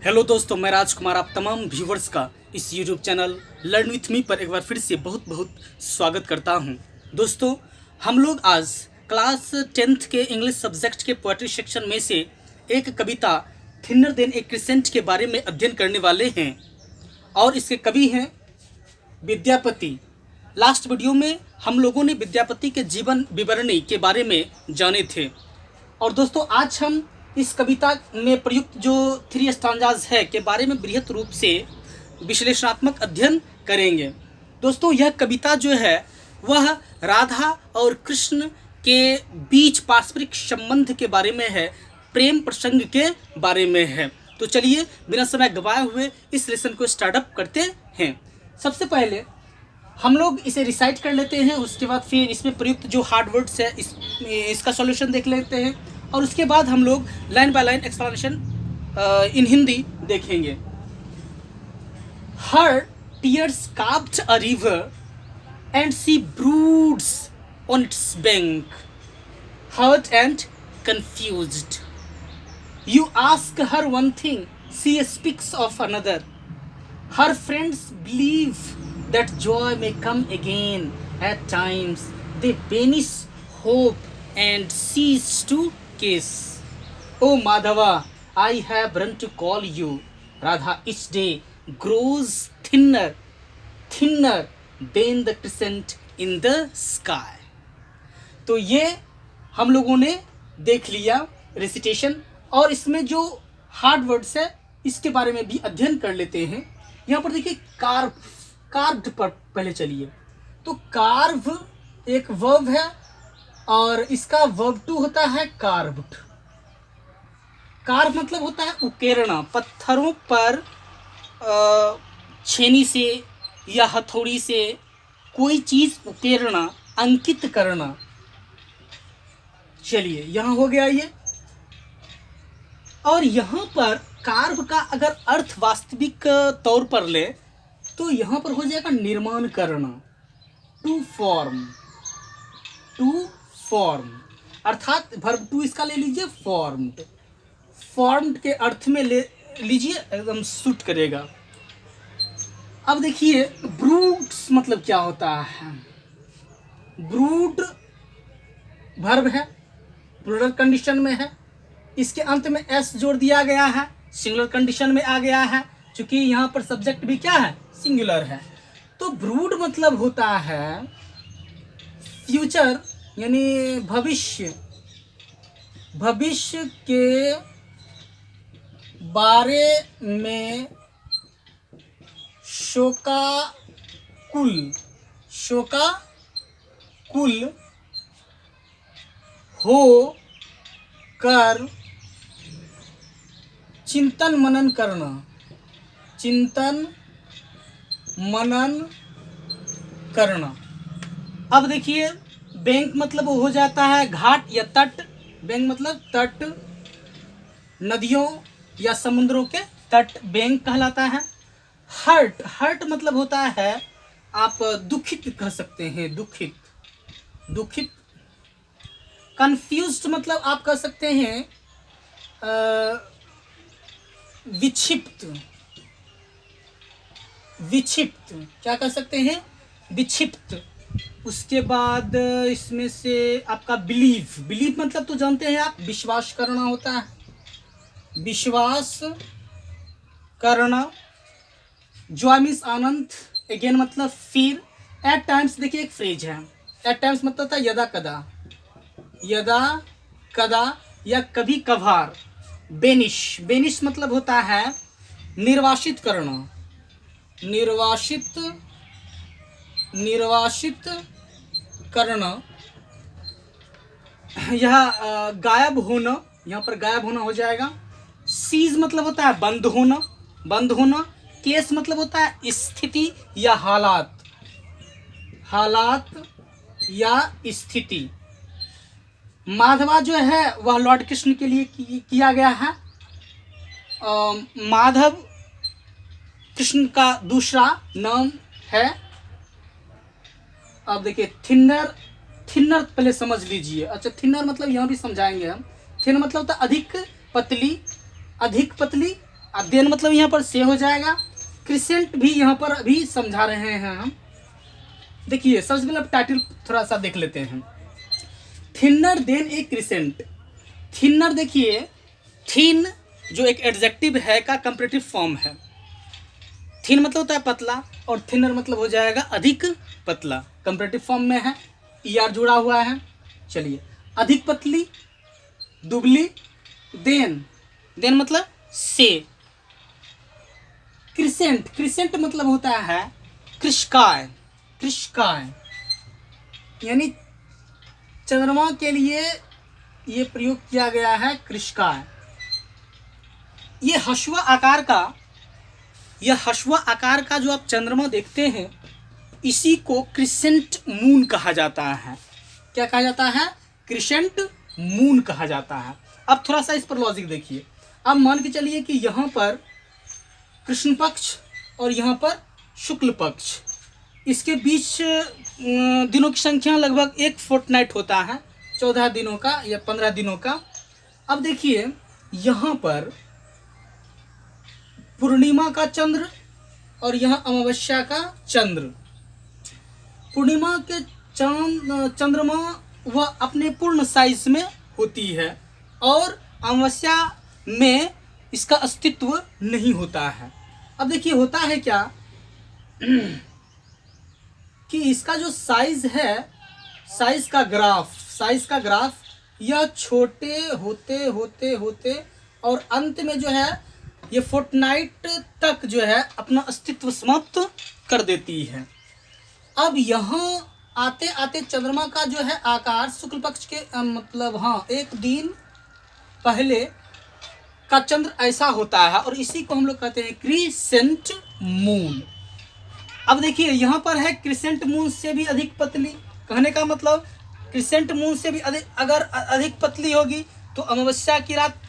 Hello दोस्तों, मैं राजकुमार आप तमाम व्यूवर्स का इस YouTube channel learn with me पर एक बार फिर से बहुत बहुत स्वागत करता हूं। दोस्तों, हम लोग आज क्लास 10th के इंग्लिश सब्जेक्ट के पोएट्री सेक्शन में से एक कविता थिनर देन ए क्रिसेंट के बारे में अध्ययन करने वाले हैं और इसके कवि हैं विद्यापति। लास्ट वीडियो में हम लोगों ने विद्यापति के जीवन विवरणी के बारे में जाने थे और दोस्तों आज हम इस कविता में प्रयुक्त जो 3 स्टांजाज है के बारे में बृहत रूप से विश्लेषणात्मक अध्ययन करेंगे। दोस्तों, यह कविता जो है वह राधा और कृष्ण के बीच पारस्परिक संबंध के बारे में है, प्रेम प्रसंग के बारे में है। तो चलिए बिना समय गवाए हुए इस लेसन को स्टार्टअप करते हैं। सबसे पहले हम लोग इसे रिसाइट कर लेते हैं, उसके बाद फिर इसमें प्रयुक्त जो हार्ड वर्ड्स है इसका सॉल्यूशन देख लेते हैं और उसके बाद हम लोग line by line explanation in Hindi देखेंगे। Her tears carved a river and she broods on its bank, hurt and confused. You ask her one thing, she speaks of another. Her friends believe that joy may come again. At times they banish hope and cease to kiss. Oh Madhava, I have run to call you. Radha each day grows thinner, thinner than the crescent in the sky. तो ये हम लोगों ने देख लिया recitation और इसमें जो हार्ड वर्ड्स है इसके बारे में भी अध्ययन कर लेते हैं। यहाँ पर देखिए कार्व्ड पर पहले चलिए। तो कार्व एक वर्ब है और इसका वर्ब टू होता है कार्व्ड। कार्व मतलब होता है उकेरना, पत्थरों पर छेनी से या हथौड़ी से कोई चीज उकेरना, अंकित करना। चलिए यहाँ हो गया ये। और यहाँ पर कार्व का अगर अर्थ वास्तविक तौर पर ले तो यहाँ पर हो जाएगा निर्माण करना, टू फॉर्म। टू फॉर्म अर्थात वर्ब टू इसका ले लीजिए फॉर्म्ड। फॉर्म्ड के अर्थ में ले लीजिए, एकदम सूट करेगा। अब देखिए ब्रूड्स मतलब क्या होता है। ब्रूड वर्ब है, प्लूरल कंडीशन में है, इसके अंत में एस जोड़ दिया गया है, सिंगुलर कंडीशन में आ गया है क्योंकि यहाँ पर सब्जेक्ट भी क्या है, सिंगुलर है। तो ब्रूड मतलब होता है फ्यूचर यानी भविष्य, भविष्य के बारे में शोकाकुल, शोकाकुल हो कर चिंतन मनन करना, चिंतन मनन करना। अब देखिए बैंक मतलब हो जाता है घाट या तट। बैंक मतलब तट, नदियों या समुद्रों के तट बैंक कहलाता है। हर्ट, हर्ट मतलब होता है आप दुखित कह सकते हैं, दुखित, दुखित। कंफ्यूज्ड मतलब आप कह सकते हैं विक्षिप्त, विक्षिप्त क्या कह सकते हैं, विक्षिप्त। उसके बाद इसमें से आपका बिलीव, बिलीव मतलब तो जानते हैं आप विश्वास करना होता है, विश्वास करना। जॉय मीन्स आनंद, अगेन मतलब फिर। एट टाइम्स देखिए एक फ्रेज है, एट टाइम्स मतलब था यदा कदा, यदा कदा या कभी कभार। बेनिश, बेनिश मतलब होता है निर्वासित करना, निर्वासित, निर्वासित करना। यह गायब होना, यहाँ पर गायब होना हो जाएगा। सीज मतलब होता है बंद होना, बंद होना। केस मतलब होता है स्थिति या हालात, हालात या स्थिति। माधवा जो है वह लॉर्ड कृष्ण के लिए किया गया है। माधव कृष्ण का दूसरा नाम है। अब देखिए थिनर, थिनर पहले समझ लीजिए। अच्छा, थिनर मतलब यहाँ भी समझाएंगे हम। थिनर मतलब होता है अधिक पतली, अधिक पतली, देन मतलब यहाँ पर से हो जाएगा। क्रिसेंट भी यहाँ पर अभी समझा रहे हैं हम। देखिए सबसे पहले टाइटल थोड़ा सा देख लेते हैं। थिनर देन ए क्रिसेंट। थिनर देखिए, थिन जो एक एडजेक्टिव है का कंपैरेटिव फॉर्म है। थिन मतलब होता है पतला और थिनर मतलब हो जाएगा अधिक पतला, कंपैरेटिव फॉर्म में है, ईआर जुड़ा हुआ है। चलिए, अधिक पतली, दुबली, देन मतलब से। क्रिसेंट, क्रिसेंट मतलब होता है कृष्काय, कृष्काय यानी चंद्रमा के लिए ये प्रयोग किया गया है कृष्काय। ये हश्वा आकार का, यह हश्वा आकार का जो आप चंद्रमा देखते हैं इसी को क्रिसेंट मून कहा जाता है। क्या कहा जाता है? क्रिसेंट मून कहा जाता है। अब थोड़ा सा इस पर लॉजिक देखिए। अब मान के चलिए कि यहाँ पर कृष्ण पक्ष और यहाँ पर शुक्ल पक्ष, इसके बीच दिनों की संख्या लगभग एक फोर्टनाइट होता है, 14 दिनों का या 15 दिनों का। अब देखिए यहाँ पर पूर्णिमा का चंद्र और यहाँ अमावस्या का चंद्र। पूर्णिमा के चंद्रमा वह अपने पूर्ण साइज में होती है और अमावस्या में इसका अस्तित्व नहीं होता है। अब देखिए होता है क्या कि इसका जो साइज है, साइज का ग्राफ यह छोटे होते होते होते और अंत में जो है ये फोर्टनाइट तक जो है अपना अस्तित्व समाप्त कर देती है। अब यहाँ आते आते चंद्रमा का जो है आकार शुक्ल पक्ष के मतलब एक दिन पहले का चंद्र ऐसा होता है और इसी को हम लोग कहते हैं क्रिसेंट मून। अब देखिए यहाँ पर है क्रिसेंट मून से भी अधिक पतली, कहने का मतलब क्रिसेंट मून से भी अधिक, अगर अधिक पतली होगी तो अमावस्या की रात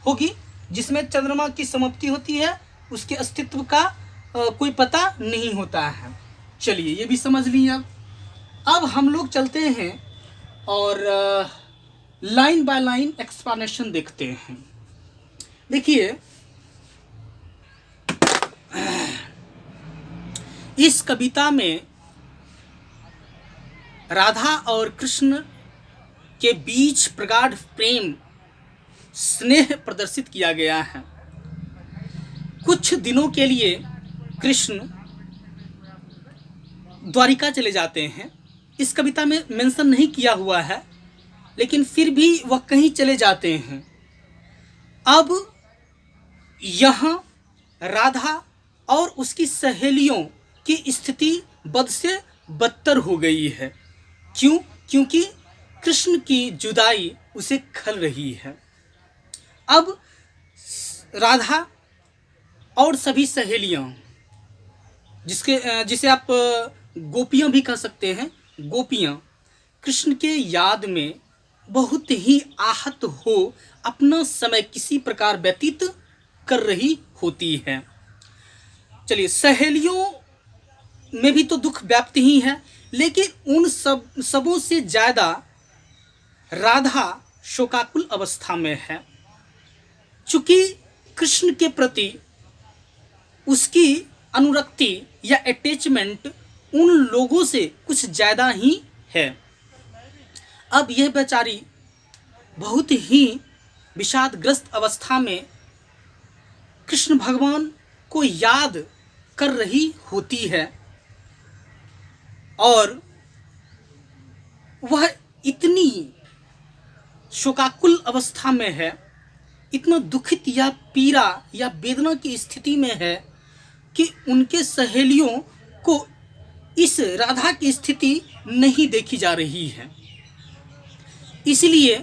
होगी जिसमें चंद्रमा की समाप्ति होती है, उसके अस्तित्व का कोई पता नहीं होता है। चलिए ये भी समझ लिए। अब हम लोग चलते हैं और लाइन बाय लाइन एक्सप्लेनेशन देखते हैं। देखिए इस कविता में राधा और कृष्ण के बीच प्रगाढ़ प्रेम स्नेह प्रदर्शित किया गया है। कुछ दिनों के लिए कृष्ण द्वारिका चले जाते हैं। इस कविता में मेंशन नहीं किया हुआ है लेकिन फिर भी वह कहीं चले जाते हैं। अब यहाँ राधा और उसकी सहेलियों की स्थिति बद से बदतर हो गई है। क्यों? क्योंकि कृष्ण की जुदाई उसे खल रही है। अब राधा और सभी सहेलियाँ, जिसे आप गोपियाँ भी कह सकते हैं, गोपियाँ कृष्ण के याद में बहुत ही आहत हो अपना समय किसी प्रकार व्यतीत कर रही होती है। चलिए, सहेलियों में भी तो दुख व्याप्त ही है, लेकिन उन सबों से ज़्यादा राधा शोकाकुल अवस्था में है। चूँकि कृष्ण के प्रति उसकी अनुरक्ति या अटैचमेंट उन लोगों से कुछ ज़्यादा ही है। अब यह बेचारी बहुत ही विषादग्रस्त अवस्था में कृष्ण भगवान को याद कर रही होती है और वह इतनी शोकाकुल अवस्था में है, इतना दुखित या पीड़ा या वेदना की स्थिति में है कि उनके सहेलियों को इस राधा की स्थिति नहीं देखी जा रही है। इसलिए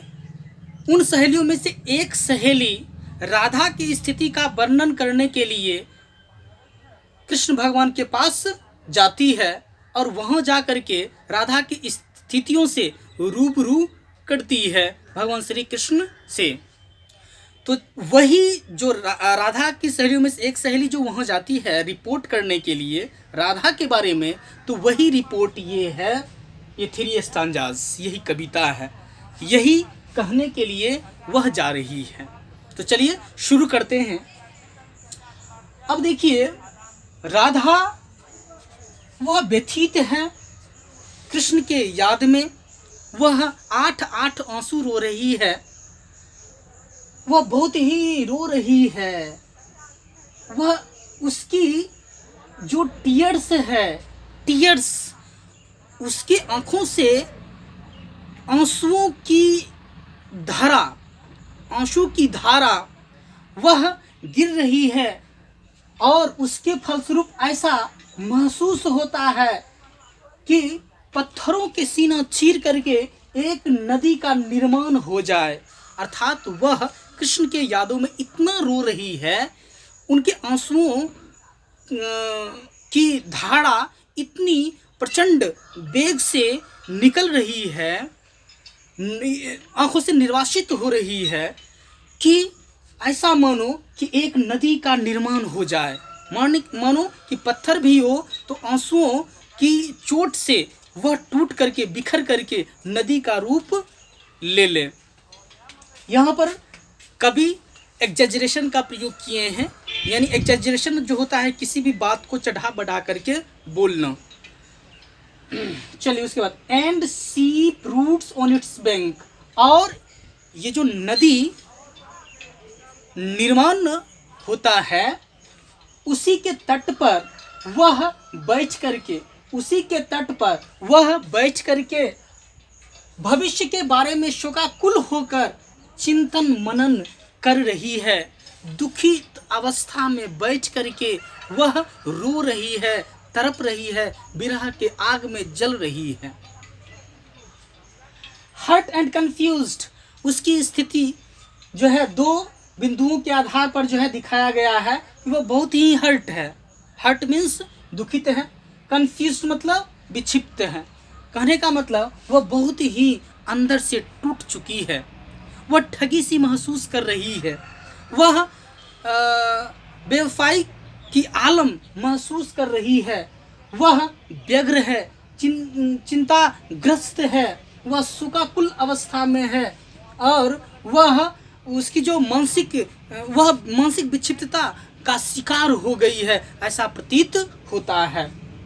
उन सहेलियों में से एक सहेली राधा की स्थिति का वर्णन करने के लिए कृष्ण भगवान के पास जाती है और वहाँ जा कर के राधा की स्थितियों से रूबरू करती है भगवान श्री कृष्ण से। तो वही जो राधा की सहेलियों में से एक सहेली जो वहाँ जाती है रिपोर्ट करने के लिए राधा के बारे में, तो वही रिपोर्ट ये है, ये 3 स्टांजाज, यही कविता है, यही कहने के लिए वह जा रही है। तो चलिए शुरू करते हैं। अब देखिए, राधा वह व्यथित है कृष्ण के याद में, वह 8 आंसू रो रही है, वह बहुत ही रो रही है। वह उसकी जो टीयर्स है, टीयर्स उसकी आंखों से आंसुओं की धारा, आंसू की धारा वह गिर रही है, और उसके फलस्वरूप ऐसा महसूस होता है कि पत्थरों के सीना चीर करके एक नदी का निर्माण हो जाए। अर्थात वह कृष्ण के यादों में इतना रो रही है, उनके आंसुओं की धारा इतनी प्रचंड वेग से निकल रही है, आंखों से निर्वासित हो रही है कि ऐसा मानो कि एक नदी का निर्माण हो जाए। मानो कि पत्थर भी हो तो आंसुओं की चोट से वह टूट करके बिखर करके नदी का रूप ले ले। यहाँ पर कभी एग्जैजरेशन का प्रयोग किए हैं, यानी एग्जैजरेशन जो होता है किसी भी बात को चढ़ा बढ़ा करके बोलना। चलिए उसके बाद, and sea routes on its bank, और ये जो नदी निर्माण होता है उसी के तट पर वह बैठ करके, उसी के तट पर वह बैठ करके भविष्य के बारे में शोकाकुल होकर चिंतन मनन कर रही है। दुखित अवस्था में बैठ करके वह रो रही है, तड़प रही है, विरह के आग में जल रही है। हर्ट एंड कंफ्यूज्ड, उसकी स्थिति जो है दो बिंदुओं के आधार पर जो है दिखाया गया है कि वह बहुत ही हर्ट है। हर्ट मीन्स दुखित है, कंफ्यूज्ड मतलब विक्षिप्त है। कहने का मतलब वह बहुत ही अंदर से टूट चुकी है, वह ठगी सी महसूस कर रही है, वह बेवफाई की आलम महसूस कर रही है, वह व्यग्र है, चिंताग्रस्त है, वह शोकाकुल अवस्था में है, और वह उसकी जो मानसिक विक्षिप्तता का शिकार हो गई है, ऐसा प्रतीत होता है।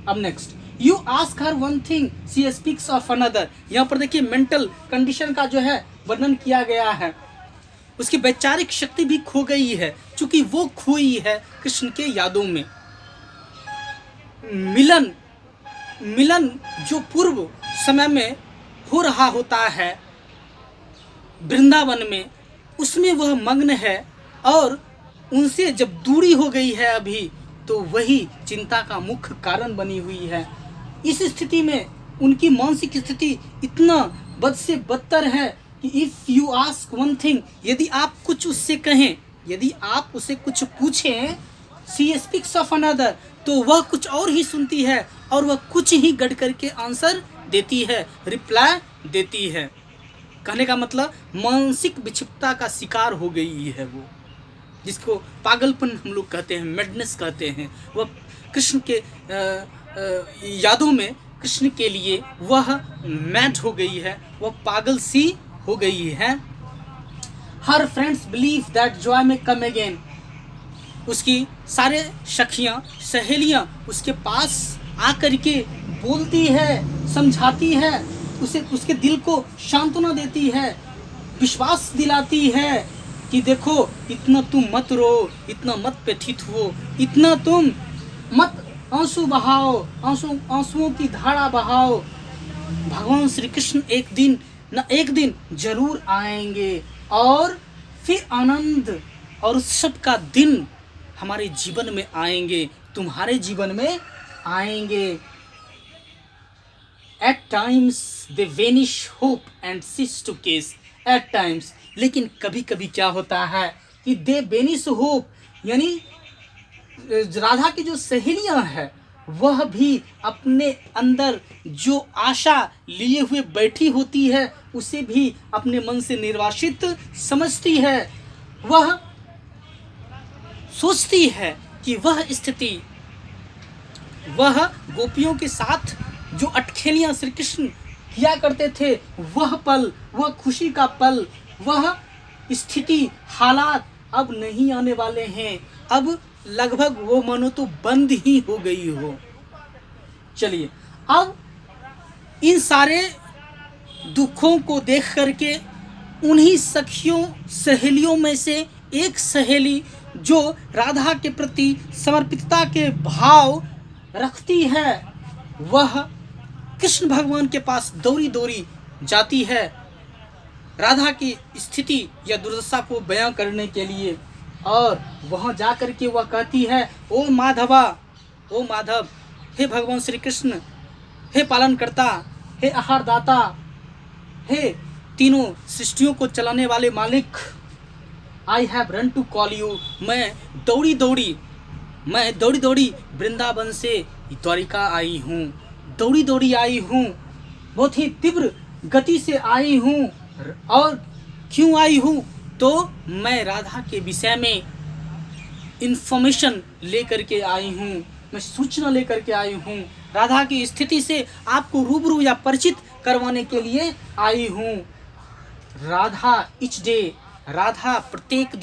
अब next, you ask her one thing she speaks of another. यहाँ पर देखिए मेंटल कंडीशन का जो है वर्णन किया गया है। उसकी वैचारिक शक्ति भी खो गई है, चूंकि वो खोई है कृष्ण के यादों में। मिलन जो पूर्व समय में हो रहा होता है वृंदावन में, उसमें वह मग्न है, और उनसे जब दूरी हो गई है अभी, तो वही चिंता का मुख्य कारण बनी हुई है। इस स्थिति में उनकी मानसिक स्थिति इतना बद से बदतर है कि if you ask one thing, यदि आप कुछ उससे कहें, यदि आप उसे कुछ पूछें, शी स्पीक्स ऑफ अनदर, तो वह कुछ और ही सुनती है, और वह कुछ ही गढ़ करके आंसर देती है, रिप्लाई देती है। कहने का मतलब मानसिक विक्षिप्तता का शिकार हो गई है वो, जिसको पागलपन हम लोग कहते हैं, मैडनेस कहते हैं। वह कृष्ण के यादों में, कृष्ण के लिए वह मैड हो गई है, वह पागल सी हो गई है। हर फ्रेंड्स बिलीव दैट जॉय में कम अगेन, उसकी सारे सखियाँ सहेलियाँ उसके पास आकर के बोलती है, समझाती है, उसे उसके दिल को सांत्वना देती है, विश्वास दिलाती है कि देखो इतना तुम मत रो, इतना मत व्यथित हो, इतना तुम मत आंसू बहाओ, आंसुओं की धारा बहाओ। भगवान श्री कृष्ण एक दिन जरूर आएंगे, और फिर आनंद और उत्सव का दिन हमारे जीवन में आएंगे, तुम्हारे जीवन में आएंगे। At times they vanish hope and cease to kiss. At times, लेकिन कभी कभी क्या होता है कि they vanish hope, यानी राधा की जो सहेलियां हैं वह भी अपने अंदर जो आशा लिए हुए बैठी होती है उसे भी अपने मन से निर्वासित समझती है। वह सोचती है कि वह स्थिति, वह गोपियों के साथ जो अटखेलियाँ श्री कृष्ण किया करते थे, वह पल, वह खुशी का पल, वह स्थिति, हालात अब नहीं आने वाले हैं। अब लगभग वो मानो तो बंद ही हो गई हो। चलिए, अब इन सारे दुखों को देख करके उन्हीं सखियों सहेलियों में से एक सहेली जो राधा के प्रति समर्पितता के भाव रखती है, वह कृष्ण भगवान के पास दौड़ी दौड़ी जाती है राधा की स्थिति या दुर्दशा को बयां करने के लिए। और वहां जाकर के वह कहती है, ओ माधवा, ओ माधव, हे भगवान श्री कृष्ण, हे पालनकर्ता, हे आहारदाता, हे तीनों सृष्टियों को चलाने वाले मालिक, I have run to call you. मैं दौड़ी दौड़ी वृंदावन से द्वारिका आई हूँ, दौड़ी दौड़ी आई हूँ, बहुत ही तीव्र गति से आई हूँ। और क्यों आई हूँ? तो मैं राधा के विषय में इंफॉर्मेशन लेकर के आई हूँ, मैं सूचना लेकर के आई हूँ, राधा की स्थिति से आपको रूबरू या परिचित करवाने के लिए आई हूँ। राधा इच डे, राधा प्रत्येक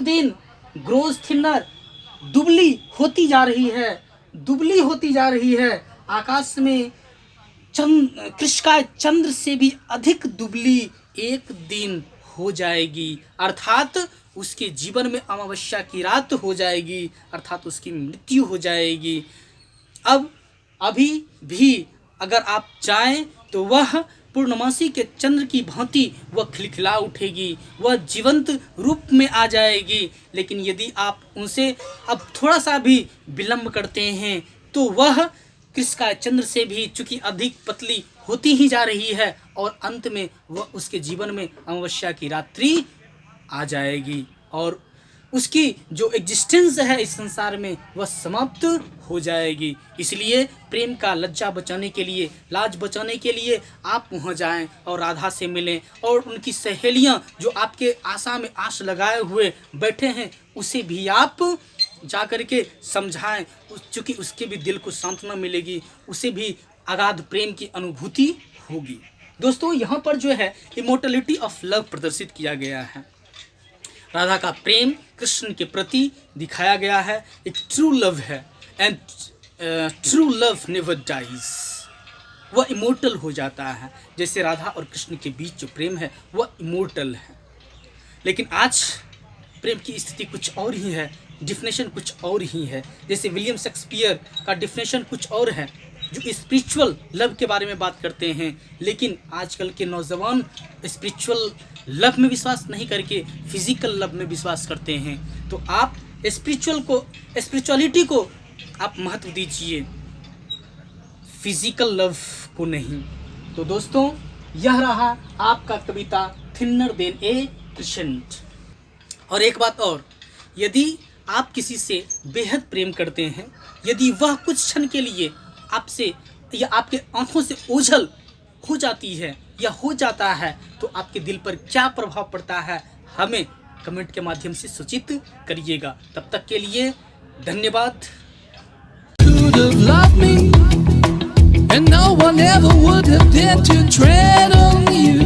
दिन ग्रोज थिनर, दुबली होती जा रही है। आकाश में कृष्ण चंद्र से भी अधिक दुबली एक दिन हो जाएगी, अर्थात उसके जीवन में अमावस्या की रात हो जाएगी, अर्थात उसकी मृत्यु हो जाएगी। अब अभी भी अगर आप चाहें तो वह पूर्णमासी के चंद्र की भांति वह खिलखिला उठेगी, वह जीवंत रूप में आ जाएगी। लेकिन यदि आप उनसे अब थोड़ा सा भी विलंब करते हैं तो वह कृष्ण चंद्र से भी चूंकि अधिक पतली होती ही जा रही है और अंत में वह उसके जीवन में अमावस्या की रात्रि आ जाएगी और उसकी जो एग्जिस्टेंस है इस संसार में वह समाप्त हो जाएगी। इसलिए प्रेम का लज्जा बचाने के लिए, लाज बचाने के लिए आप वहाँ जाएं और राधा से मिलें और उनकी सहेलियाँ जो आपके आशा में आश लगाए हुए बैठे हैं उसे भी आप जा कर के समझाएं, चूँकि उसके भी दिल को सांत्वना मिलेगी, उसे भी अगाध प्रेम की अनुभूति होगी। दोस्तों, यहाँ पर जो है इमोर्टलिटी ऑफ लव प्रदर्शित किया गया है। राधा का प्रेम कृष्ण के प्रति दिखाया गया है, एक ट्रू लव है and true love never dies, वह इमोर्टल हो जाता है। जैसे राधा और कृष्ण के बीच जो प्रेम है वह इमोर्टल है। लेकिन आज प्रेम की स्थिति कुछ और ही है, डिफिनेशन कुछ और ही है। जैसे विलियम शेक्सपियर का डिफिनेशन कुछ और है जो स्पिरिचुअल लव के बारे में बात करते हैं, लेकिन आजकल के नौजवान स्पिरिचुअल लव में विश्वास नहीं करके फिजिकल लव में विश्वास करते हैं। तो आप स्पिरिचुअलिटी को आप महत्व दीजिए, फिजिकल लव को नहीं। तो दोस्तों, यह रहा आपका कविता थिनर देन ए क्रिसेंट। और एक बात और, यदि आप किसी से बेहद प्रेम करते हैं, यदि वह कुछ क्षण के लिए आपसे या आपके आंखों से ओझल हो जाती है या हो जाता है, तो आपके दिल पर क्या प्रभाव पड़ता है हमें कमेंट के माध्यम से सूचित करिएगा। तब तक के लिए धन्यवाद। Could have loved me, and no one ever would have dared to tread on you.